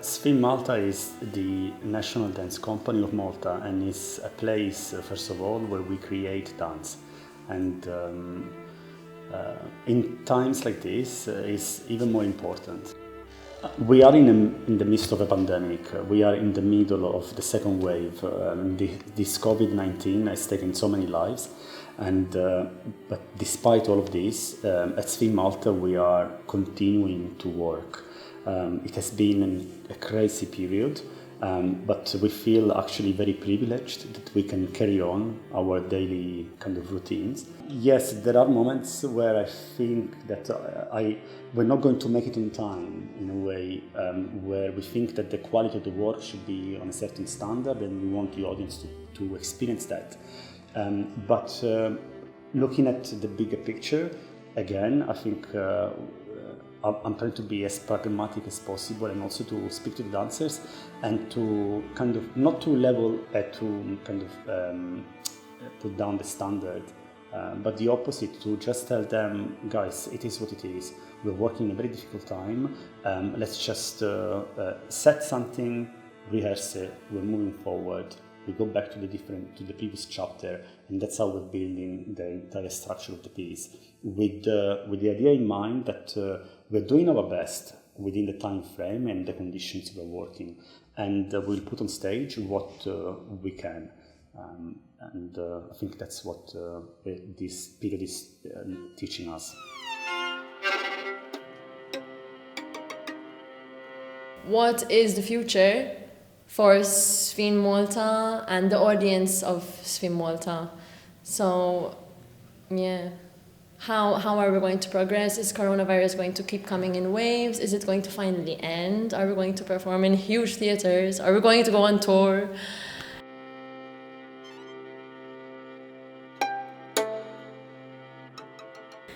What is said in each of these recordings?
Spin Malta is the national dance company of Malta and is a place, first of all, where we create dance. And in times like this, is even more important. We are in the midst of a pandemic. We are in the middle of the second wave. This COVID-19 has taken so many lives. And but despite all of this, at Spin Malta, we are continuing to work. It has been a crazy period, but we feel actually very privileged that we can carry on our daily kind of routines. Yes, there are moments where I think that we're not going to make it in time, in a way, where we think that the quality of the work should be on a certain standard and we want the audience to experience that. But looking at the bigger picture, again, I think I'm trying to be as pragmatic as possible and also to speak to the dancers and to kind of, not to level, to kind of put down the standard, but the opposite, to just tell them, guys, it is what it is. We're working in a very difficult time. Let's just set something, rehearse it, we're moving forward. We go back to the previous chapter, and that's how we're building the entire structure of the piece, with the idea in mind that we're doing our best within the time frame and the conditions we're working, and we'll put on stage what we can, and I think that's what this period is teaching us. What is the future for Spin Malta and the audience of Spin Malta? So, yeah, how are we going to progress? Is coronavirus going to keep coming in waves? Is it going to finally end? Are we going to perform in huge theaters? Are we going to go on tour?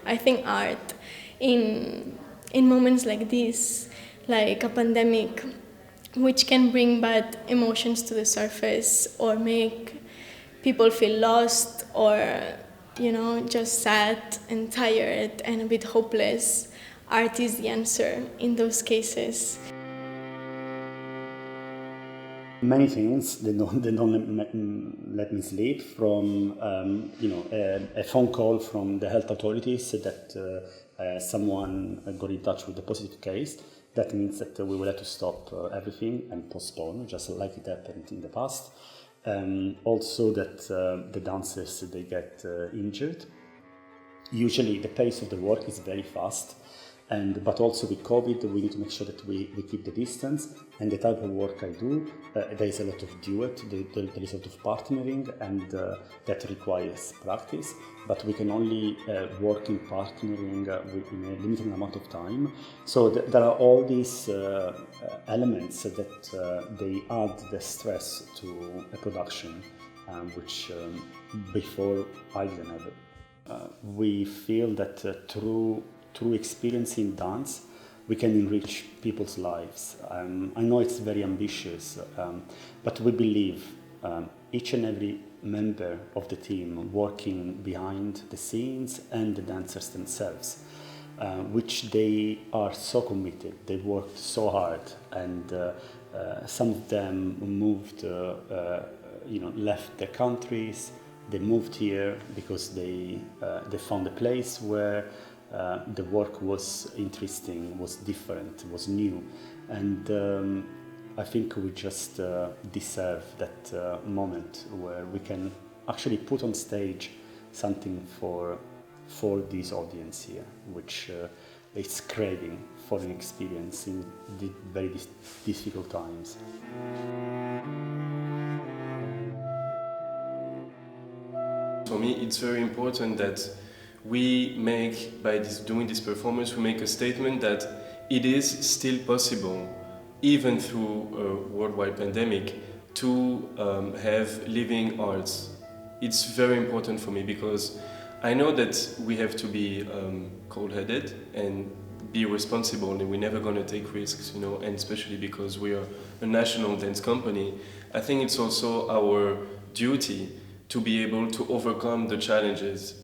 I think art in moments like this, like a pandemic, which can bring bad emotions to the surface or make people feel lost or, just sad and tired and a bit hopeless. Art is the answer in those cases. Many things they don't let me sleep. From a phone call from the health authorities that someone got in touch with a positive case. That means that we will have to stop everything and postpone, just like it happened in the past. Also that the dancers, they get injured. Usually the pace of the work is very fast, but also with COVID, we need to make sure that we keep the distance. And the type of work I do, there is a lot of duet, there is a lot of partnering, and that requires practice. But we can only work in partnering in a limited amount of time. So there are all these elements that they add the stress to a production, which before I didn't have it. We feel that through experiencing dance, we can enrich people's lives. I know it's very ambitious, but we believe each and every member of the team working behind the scenes and the dancers themselves, which they are so committed, they worked so hard, and some of them moved, left their countries. They moved here because they found a place where the work was interesting, was different, was new, and I think we just deserve that moment where we can actually put on stage something for this audience here, which is craving for an experience in the very difficult times. For me, it's very important that we make, by doing this performance, we make a statement that it is still possible, even through a worldwide pandemic, to have living arts. It's very important for me because I know that we have to be cold-headed and be responsible, and we're never going to take risks, and especially because we are a national dance company. I think it's also our duty to be able to overcome the challenges.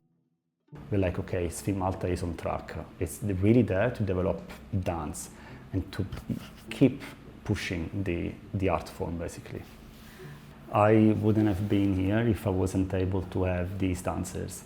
We're like, okay, Spin Malta is on track. It's really there to develop dance and to keep pushing the art form, basically. I wouldn't have been here if I wasn't able to have these dancers.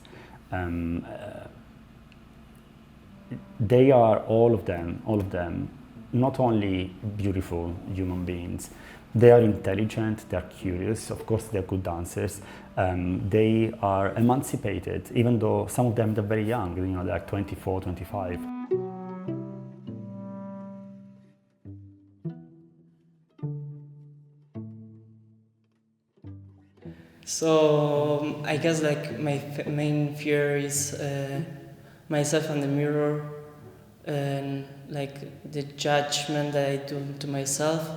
They are, all of them, not only beautiful human beings, they are intelligent, they are curious, of course they're good dancers, they are emancipated, even though some of them they're very young, they're 24, 25. So I guess like my main fear is myself on the mirror and like the judgment that I do to myself,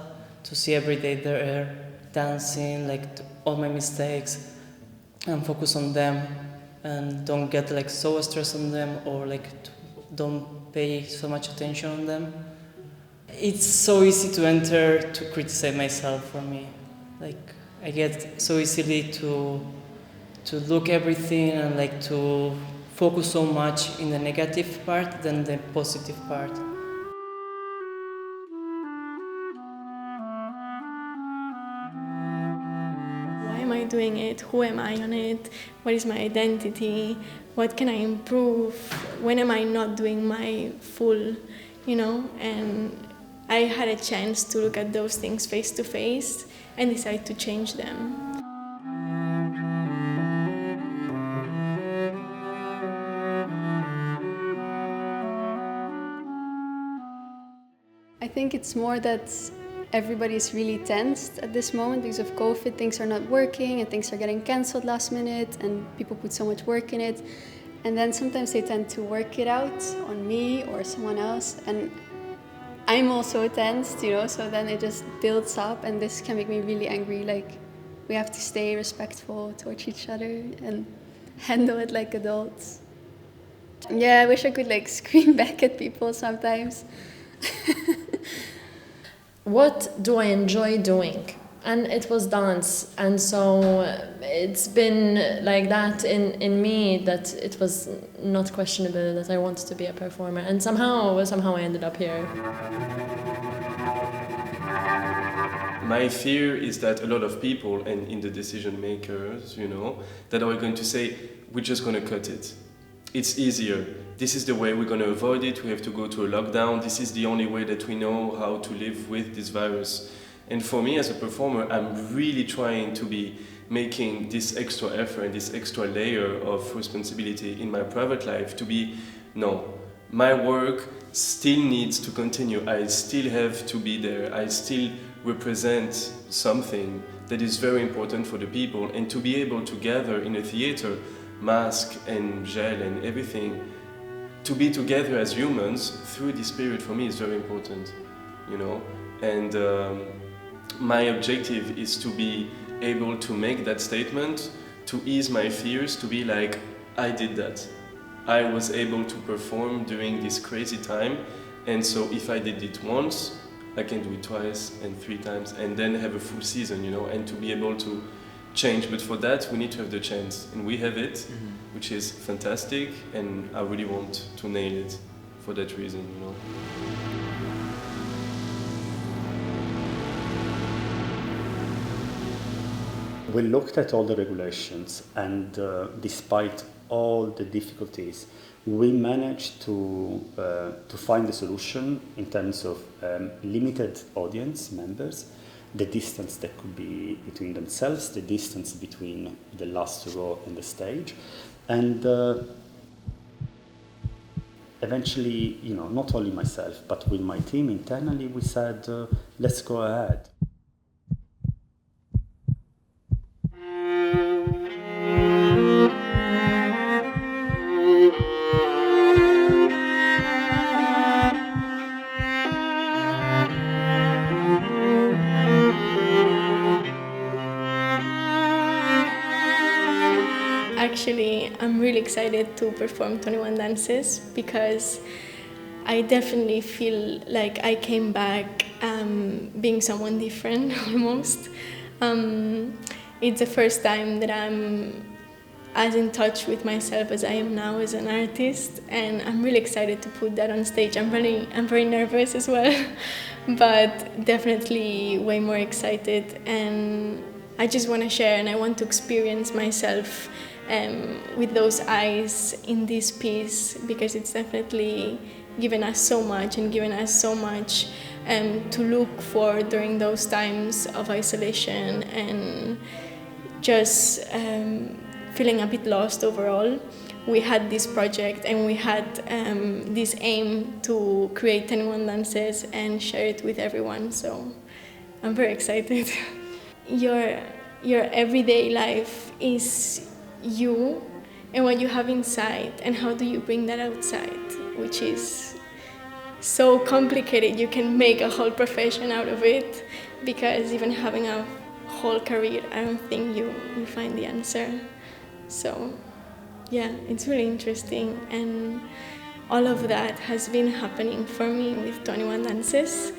to see every day there dancing, like all my mistakes, and focus on them and don't get like so stressed on them or like don't pay so much attention on them. It's so easy to enter to criticize myself for me. Like I get so easily to look everything and like to focus so much in the negative part than the positive part. Why am I doing it? Who am I on it? What is my identity? What can I improve? When am I not doing my full, And I had a chance to look at those things face to face and decide to change them. I think it's more that everybody's really tensed at this moment because of COVID. Things are not working and things are getting cancelled last minute and people put so much work in it. And then sometimes they tend to work it out on me or someone else. And I'm also tensed, so then it just builds up and this can make me really angry. Like, we have to stay respectful towards each other and handle it like adults. Yeah, I wish I could scream back at people sometimes. What do I enjoy doing? And it was dance, and so it's been like that in me that it was not questionable that I wanted to be a performer, and somehow I ended up here. My fear is that a lot of people, and in the decision makers, that are going to say, we're just going to cut it. It's easier. This is the way we're going to avoid it. We have to go to a lockdown. This is the only way that we know how to live with this virus. And for me as a performer, I'm really trying to be making this extra effort and this extra layer of responsibility in my private life to be, no, my work still needs to continue. I still have to be there. I still represent something that is very important for the people. And to be able to gather in a theater, mask and gel and everything, to be together as humans through this period for me is very important, And my objective is to be able to make that statement, to ease my fears, to be like, I did that. I was able to perform during this crazy time, and so if I did it once, I can do it twice and 3 times, and then have a full season, and to be able to change. But for that, we need to have the chance, and we have it, which is fantastic, and I really want to nail it for that reason, We looked at all the regulations, and despite all the difficulties, we managed to find a solution in terms of limited audience members, the distance that could be between themselves, the distance between the last row and the stage, and eventually, not only myself, but with my team internally, we said, let's go ahead. Actually, I'm really excited to perform 21 dances because I definitely feel like I came back being someone different almost. It's the first time that I'm as in touch with myself as I am now as an artist, and I'm really excited to put that on stage. I'm very nervous as well, but definitely way more excited, and I just want to share and I want to experience myself with those eyes in this piece, because it's definitely given us so much and given us so much to look for during those times of isolation and just feeling a bit lost overall. We had this project and we had this aim to create 21 dances and share it with everyone, so I'm very excited. Your everyday life is you and what you have inside, and how do you bring that outside, which is so complicated. You can make a whole profession out of it, because even having a whole career, I don't think you find the answer. So yeah, it's really interesting, and all of that has been happening for me with 21 dances.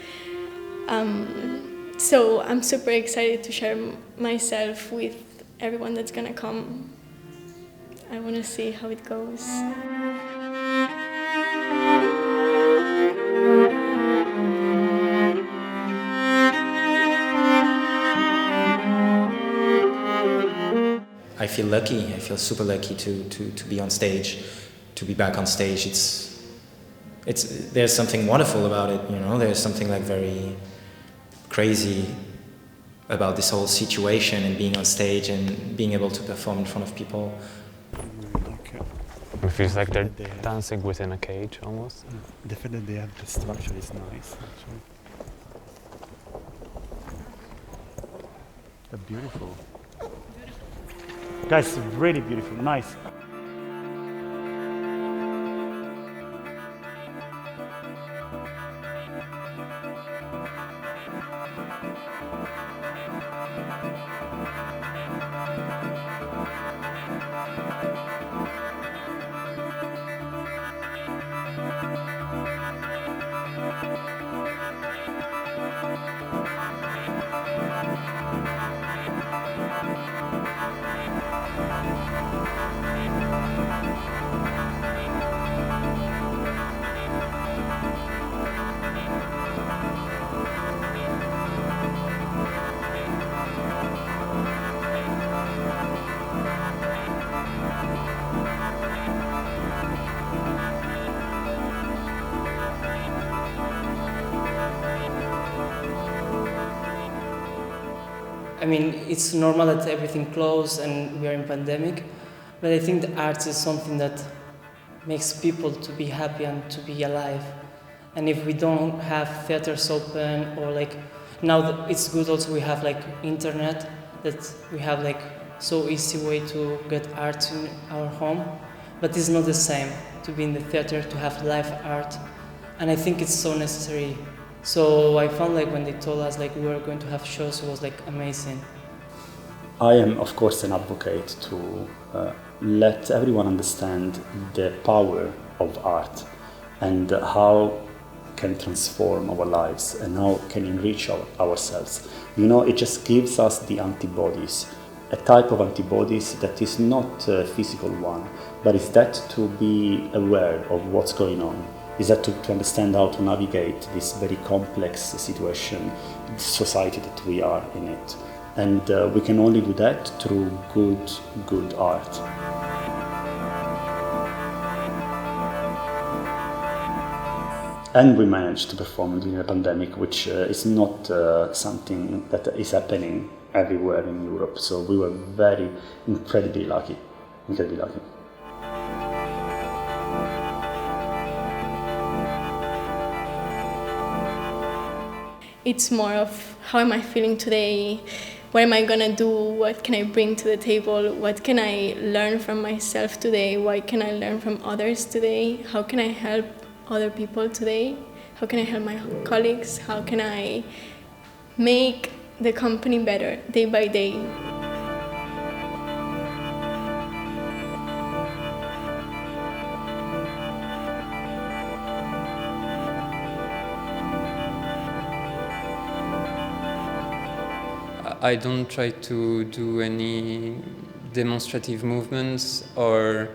So I'm super excited to share myself with everyone that's gonna come. I want to see how it goes. I feel lucky. I feel super lucky to be on stage, to be back on stage. There's something wonderful about it, you know. There's something like very crazy about this whole situation and being on stage and being able to perform in front of people. It feels like they're dancing within a cage almost. The fact that they have the structure is nice, actually. They're beautiful. Guys, really beautiful, nice. I mean, it's normal that everything closed and we are in pandemic, but I think the arts is something that makes people to be happy and to be alive. And if we don't have theaters open, or like now that it's good also we have like internet, that we have like so easy way to get art in our home, but it's not the same to be in the theater, to have live art, and I think it's so necessary. So I found like when they told us like we were going to have shows, it was like amazing. I am, of course, an advocate to let everyone understand the power of art and how can transform our lives and how can enrich ourselves. You know, it just gives us the antibodies, a type of antibodies that is not a physical one, but is that to be aware of what's going on, is that to understand how to navigate this very complex situation, the society that we are in it. And we can only do that through good art. And we managed to perform during a pandemic, which is not something that is happening everywhere in Europe. So we were incredibly lucky. It's more of how am I feeling today, what am I gonna do, what can I bring to the table, what can I learn from myself today, what can I learn from others today, how can I help other people today, how can I help my colleagues, how can I make the company better day by day. I don't try to do any demonstrative movements or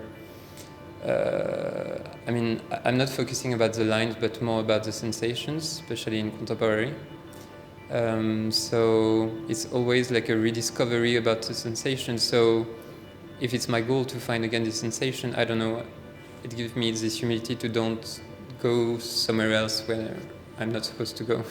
I mean, I'm not focusing about the lines, but more about the sensations, especially in contemporary. So it's always like a rediscovery about the sensation. So if it's my goal to find again the sensation, I don't know, it gives me this humility to don't go somewhere else where I'm not supposed to go.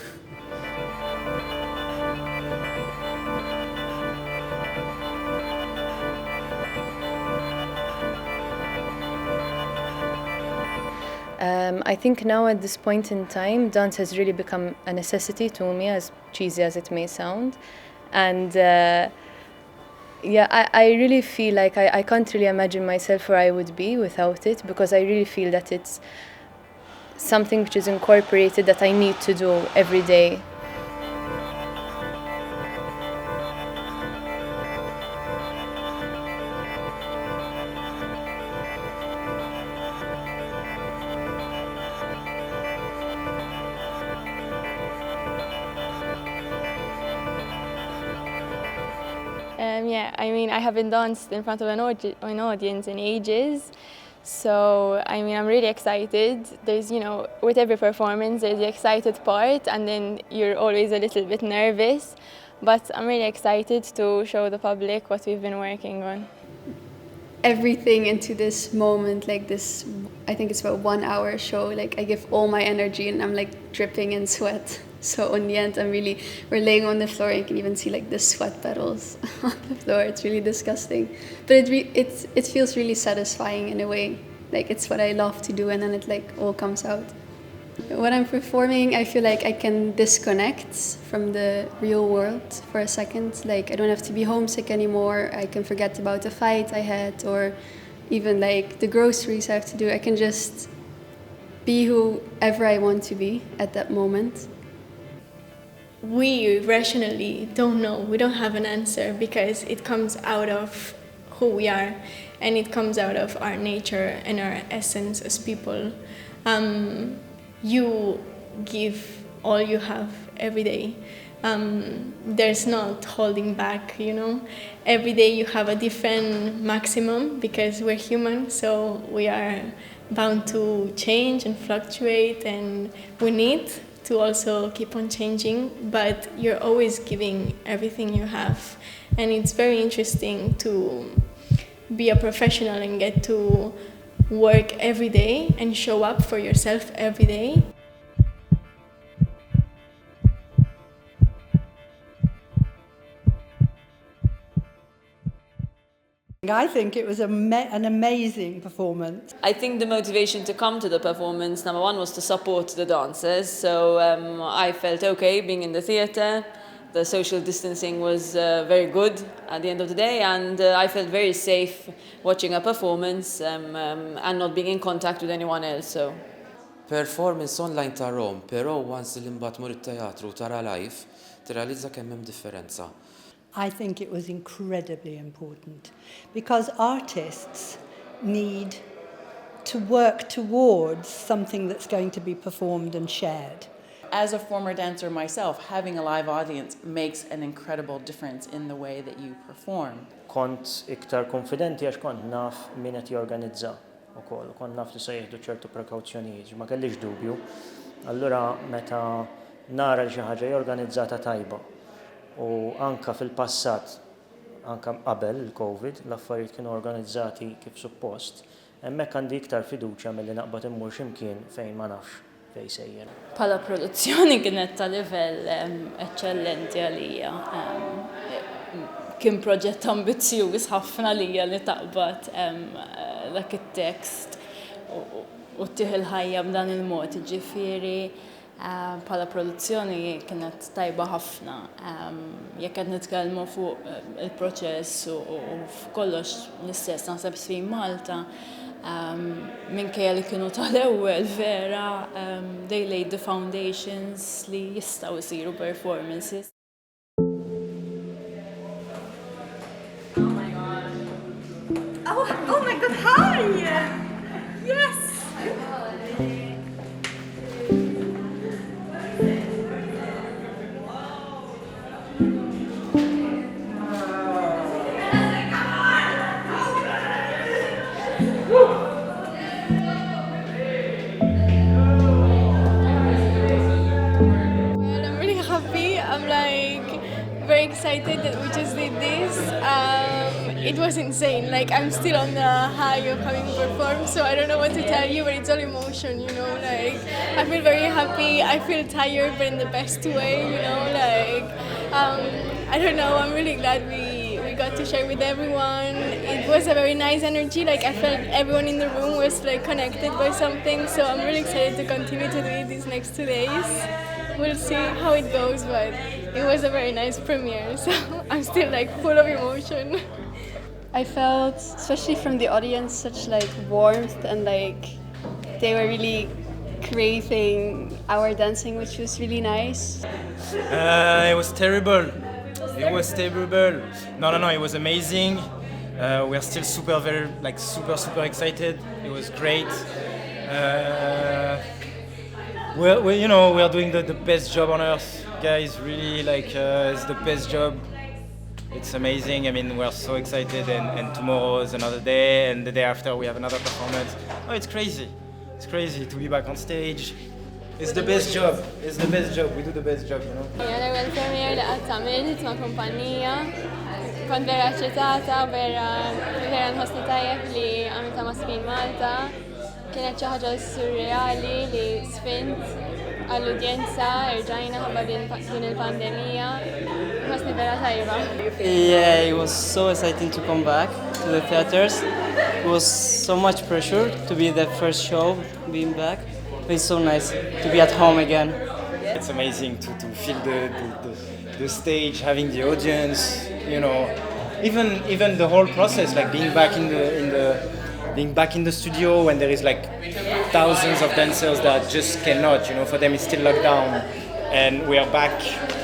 I think now at this point in time, dance has really become a necessity to me, as cheesy as it may sound. And yeah, I really feel like I can't really imagine myself where I would be without it, because I really feel that it's something which is incorporated that I need to do every day. Yeah, I mean, I haven't danced in front of an audience in ages. So, I mean, I'm really excited. There's, you know, with every performance, there's the excited part, and then you're always a little bit nervous. But I'm really excited to show the public what we've been working on. Everything into this moment, like this, I think it's about 1 hour show. Like, I give all my energy and I'm like dripping in sweat. So in the end, we're laying on the floor and you can even see like the sweat petals on the floor. It's really disgusting. But it feels really satisfying in a way. Like, it's what I love to do, and then it like all comes out. When I'm performing, I feel like I can disconnect from the real world for a second. Like, I don't have to be homesick anymore. I can forget about the fight I had, or even like the groceries I have to do. I can just be whoever I want to be at that moment. We rationally don't know. We don't have an answer because it comes out of who we are, and it comes out of our nature and our essence as people. You give all you have every day. There's not holding back, you know. Every day you have a different maximum because we're human, so we are bound to change and fluctuate, and we need to also keep on changing, but you're always giving everything you have. And it's very interesting to be a professional and get to work every day and show up for yourself every day. I think it was an amazing performance. I think the motivation to come to the performance, number one, was to support the dancers. So I felt okay being in the theatre. The social distancing was very good at the end of the day, and I felt very safe watching a performance and not being in contact with anyone else. So. Performance online ta' Rom, però once li mbagħad mur it-teatru tara live, tirrealizza kemm hemm differenza. I think it was incredibly important because artists need to work towards something that's going to be performed and shared. As a former dancer myself, having a live audience makes an incredible difference in the way that you perform. Kont iktar konfidenti għax kont naf min qed jorganizza wkoll, kont naf li se jieħdu ċertu prekawzjonijiet, ma kellix dubju. Allura meta nara xi ħaġa jorganizzata tajba u anka fil-passat, anka qabel il-Covid, l-affarijiet kienu organizzati kif suppost, hemmhekk għandi iktar fiduċja milli naqbad immur x'imkien fejn ma nafx fejn sejjer. Bħala produzzjoni kienet ta' livell eċċellenti għalija. Kien proġett ambizzjuż ħafna għalija li taqbad dak it-tekst u tieħ il-ħajja b'dan il-mod, ġifieri. Bħala produzzjoni kienet tajba ħafna. Jekk qed nitkellmu fuq il-proċess u f'kollox l-istess naħseb Sfin Malta, minkejja li kienu tal-ewwel vera, they laid the foundations li jistgħu jsiru performances. Oh my God, hi! Yes! excited that we just did this. It was insane. Like, I'm still on the high of having performed, so I don't know what to tell you, but it's all emotion, you know. Like, I feel very happy. I feel tired, but in the best way, you know. Like, I don't know. I'm really glad we got to share with everyone. It was a very nice energy. Like, I felt everyone in the room was like connected by something. So I'm really excited to continue to do it these next 2 days. We'll see how it goes, but it was a very nice premiere. So I'm still like full of emotion. I felt, especially from the audience, such like warmth and like they were really craving our dancing, which was really nice. It was terrible. It was terrible. No, it was amazing. We are still super excited. It was great. We are doing the best job on earth, guys. Really, it's the best job. It's amazing. I mean, we're so excited, and tomorrow is another day, and the day after we have another performance. Oh, it's crazy. It's crazy to be back on stage. It's the best job. It's the best job. We do the best job, you know. L-ewwel premier li qatt għamilt ma' kumpanija. Kont vera eċċitata, vera nħossni tajjeb li għamilta ma' Sfin Malta. Kienet xi ħaġa surreali li sfint għall-udjenza irġajna ħabba din il-pandemija. Nħossni vera tajba. Yeah, it was so exciting to come back to the theaters. It was so much pressure to be the first show, being back. It's so nice to be at home again. It's amazing to feel the stage, having the audience, you know, even the whole process, like being back in the studio when there is like thousands of dancers that just cannot, you know, for them it's still locked down, and we are back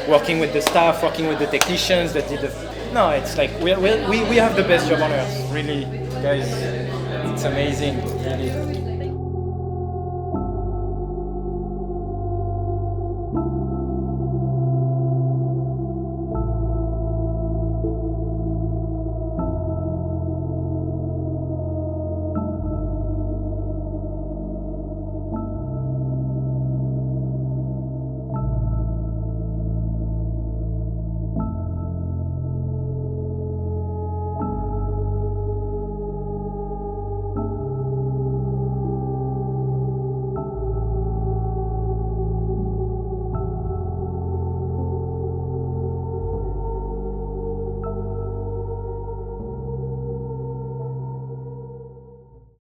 working with the staff, working with the technicians that did no, it's like we have the best job on earth, really, guys. It's amazing, really.